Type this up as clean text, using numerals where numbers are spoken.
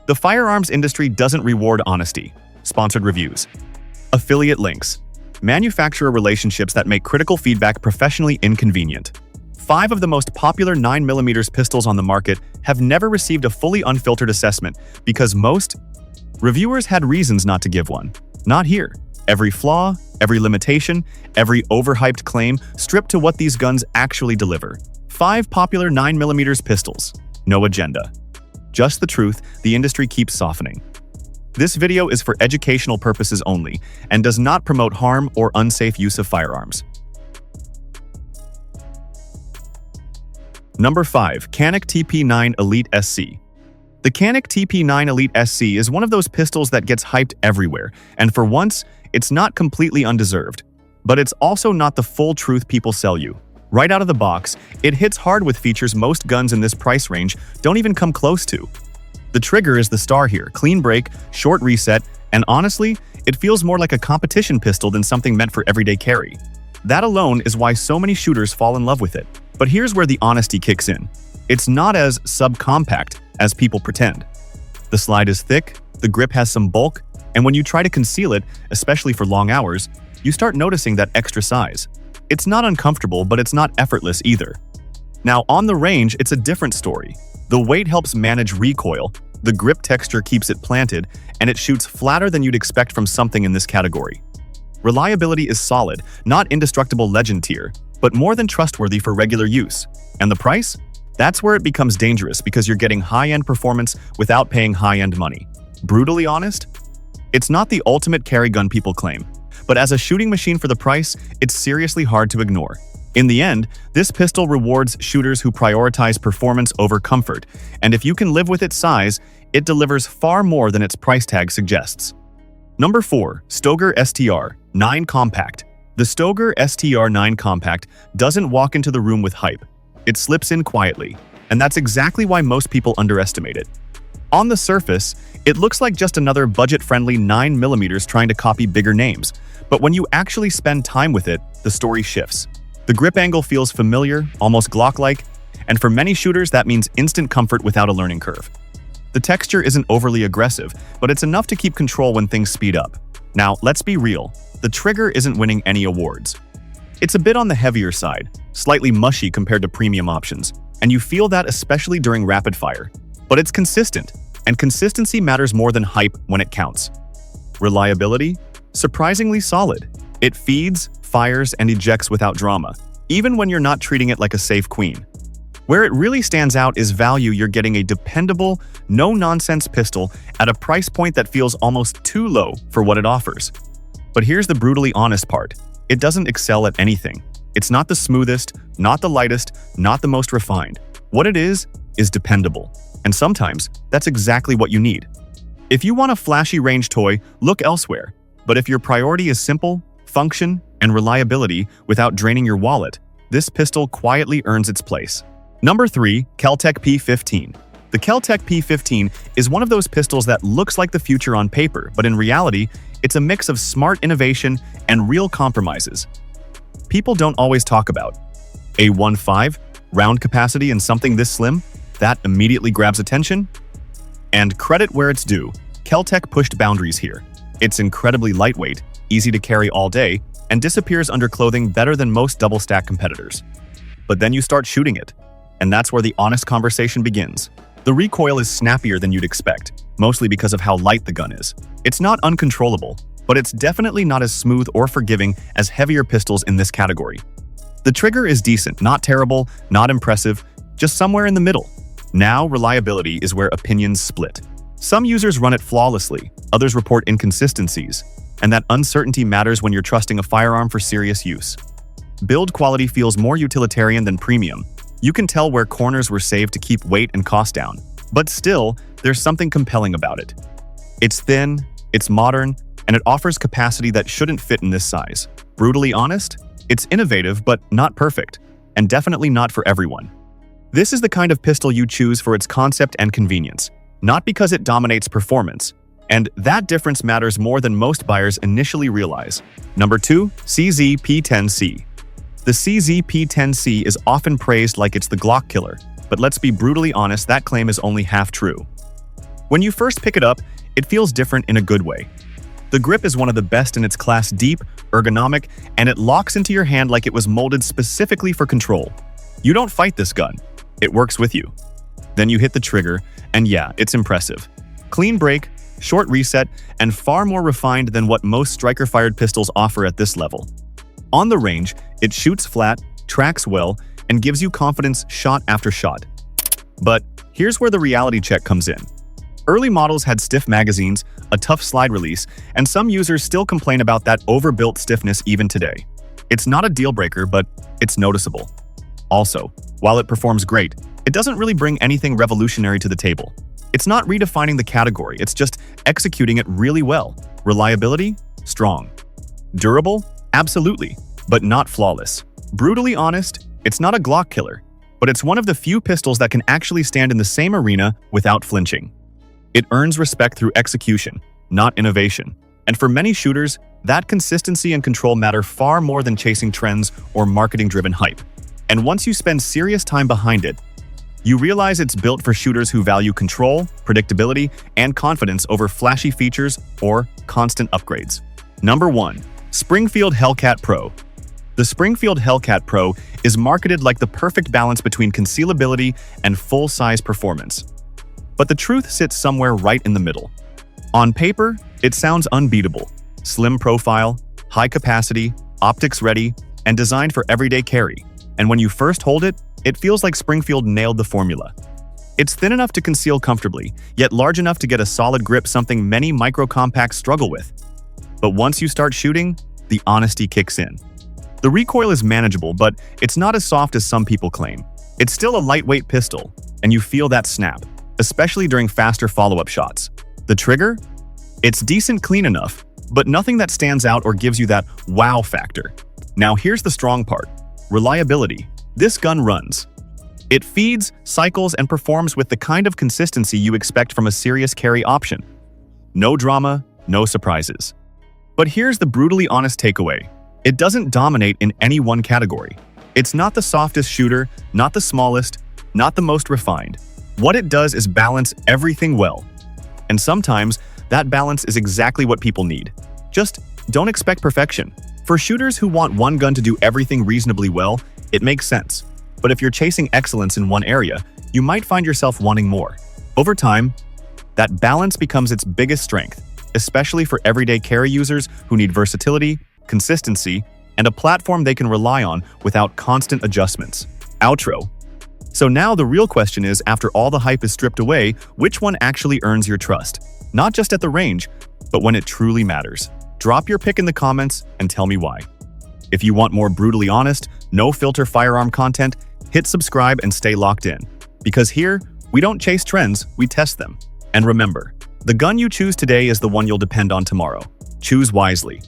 The firearms industry doesn't reward honesty. Sponsored reviews. Affiliate links. Manufacturer relationships that make critical feedback professionally inconvenient. 5 of the most popular 9mm pistols on the market have never received a fully unfiltered assessment because most reviewers had reasons not to give one. Not here. Every flaw, every limitation, every overhyped claim stripped to what these guns actually deliver. 5 popular 9mm pistols. No agenda. Just the truth, the industry keeps softening. This video is for educational purposes only and does not promote harm or unsafe use of firearms. Number 5. Canik TP9 Elite SC. The Canik TP9 Elite SC is one of those pistols that gets hyped everywhere, and for once, it's not completely undeserved. But it's also not the full truth people sell you. Right out of the box, it hits hard with features most guns in this price range don't even come close to. The trigger is the star here, clean break, short reset, and honestly, it feels more like a competition pistol than something meant for everyday carry. That alone is why so many shooters fall in love with it. But here's where the honesty kicks in. It's not as subcompact as people pretend. The slide is thick, the grip has some bulk, and when you try to conceal it, especially for long hours, you start noticing that extra size. It's not uncomfortable, but it's not effortless either. Now, on the range, it's a different story. The weight helps manage recoil, the grip texture keeps it planted, and it shoots flatter than you'd expect from something in this category. Reliability is solid, not indestructible legend tier, but more than trustworthy for regular use. And the price? That's where it becomes dangerous because you're getting high-end performance without paying high-end money. Brutally honest? It's not the ultimate carry gun people claim, but as a shooting machine for the price, it's seriously hard to ignore. In the end, this pistol rewards shooters who prioritize performance over comfort, and if you can live with its size, it delivers far more than its price tag suggests. Number 4. Stoeger STR-9 Compact. The Stoeger STR-9 Compact doesn't walk into the room with hype. It slips in quietly, and that's exactly why most people underestimate it. On the surface, it looks like just another budget-friendly 9mm trying to copy bigger names, but when you actually spend time with it, the story shifts. The grip angle feels familiar, almost Glock-like, and for many shooters that means instant comfort without a learning curve. The texture isn't overly aggressive, but it's enough to keep control when things speed up. Now, let's be real, the trigger isn't winning any awards. It's a bit on the heavier side, slightly mushy compared to premium options, and you feel that especially during rapid fire. But it's consistent, and consistency matters more than hype when it counts. Reliability? Surprisingly solid. It feeds, fires, and ejects without drama, even when you're not treating it like a safe queen. Where it really stands out is value. You're getting a dependable, no-nonsense pistol at a price point that feels almost too low for what it offers. But here's the brutally honest part. It doesn't excel at anything. It's not the smoothest, not the lightest, not the most refined. What it is dependable. And sometimes, that's exactly what you need. If you want a flashy range toy, look elsewhere. But if your priority is simple, function, and reliability without draining your wallet, this pistol quietly earns its place. Number 3. KelTec P15. The KelTec P15 is one of those pistols that looks like the future on paper, but in reality, it's a mix of smart innovation and real compromises. People don't always talk about a 1.5 round capacity in something this slim. That immediately grabs attention. And credit where it's due, KelTec pushed boundaries here. It's incredibly lightweight, easy to carry all day, and disappears under clothing better than most double-stack competitors. But then you start shooting it, and that's where the honest conversation begins. The recoil is snappier than you'd expect, mostly because of how light the gun is. It's not uncontrollable, but it's definitely not as smooth or forgiving as heavier pistols in this category. The trigger is decent, not terrible, not impressive, just somewhere in the middle. Now, reliability is where opinions split. Some users run it flawlessly, others report inconsistencies, and that uncertainty matters when you're trusting a firearm for serious use. Build quality feels more utilitarian than premium. You can tell where corners were saved to keep weight and cost down. But still, there's something compelling about it. It's thin, it's modern, and it offers capacity that shouldn't fit in this size. Brutally honest? It's innovative but not perfect, and definitely not for everyone. This is the kind of pistol you choose for its concept and convenience, not because it dominates performance. And that difference matters more than most buyers initially realize. Number 2. CZ P10C. The CZ P10C is often praised like it's the Glock killer, but let's be brutally honest, that claim is only half true. When you first pick it up, it feels different in a good way. The grip is one of the best in its class, deep, ergonomic, and it locks into your hand like it was molded specifically for control. You don't fight this gun. It works with you. Then you hit the trigger, and yeah, it's impressive. Clean break, short reset, and far more refined than what most striker-fired pistols offer at this level. On the range, it shoots flat, tracks well, and gives you confidence shot after shot. But here's where the reality check comes in. Early models had stiff magazines, a tough slide release, and some users still complain about that overbuilt stiffness even today. It's not a deal breaker, but it's noticeable. Also, while it performs great, it doesn't really bring anything revolutionary to the table. It's not redefining the category, it's just executing it really well. Reliability? Strong. Durable? Absolutely, but not flawless. Brutally honest? It's not a Glock killer, but it's one of the few pistols that can actually stand in the same arena without flinching. It earns respect through execution, not innovation. And for many shooters, that consistency and control matter far more than chasing trends or marketing-driven hype. And once you spend serious time behind it, you realize it's built for shooters who value control, predictability, and confidence over flashy features or constant upgrades. Number 1. Springfield Hellcat Pro. The Springfield Hellcat Pro is marketed like the perfect balance between concealability and full-size performance. But the truth sits somewhere right in the middle. On paper, it sounds unbeatable. Slim profile, high capacity, optics ready, and designed for everyday carry. And when you first hold it, it feels like Springfield nailed the formula. It's thin enough to conceal comfortably, yet large enough to get a solid grip, something many micro-compacts struggle with. But once you start shooting, the honesty kicks in. The recoil is manageable, but it's not as soft as some people claim. It's still a lightweight pistol, and you feel that snap, especially during faster follow-up shots. The trigger? It's decent, clean enough, but nothing that stands out or gives you that wow factor. Now here's the strong part. Reliability. This gun runs. It feeds, cycles, and performs with the kind of consistency you expect from a serious carry option. No drama, no surprises. But here's the brutally honest takeaway. It doesn't dominate in any one category. It's not the softest shooter, not the smallest, not the most refined. What it does is balance everything well. And sometimes, that balance is exactly what people need. Just don't expect perfection. For shooters who want one gun to do everything reasonably well, it makes sense. But if you're chasing excellence in one area, you might find yourself wanting more. Over time, that balance becomes its biggest strength, especially for everyday carry users who need versatility, consistency, and a platform they can rely on without constant adjustments. Outro. So now the real question is, after all the hype is stripped away, which one actually earns your trust? Not just at the range, but when it truly matters. Drop your pick in the comments and tell me why. If you want more brutally honest, no-filter firearm content, hit subscribe and stay locked in. Because here, we don't chase trends, we test them. And remember, the gun you choose today is the one you'll depend on tomorrow. Choose wisely.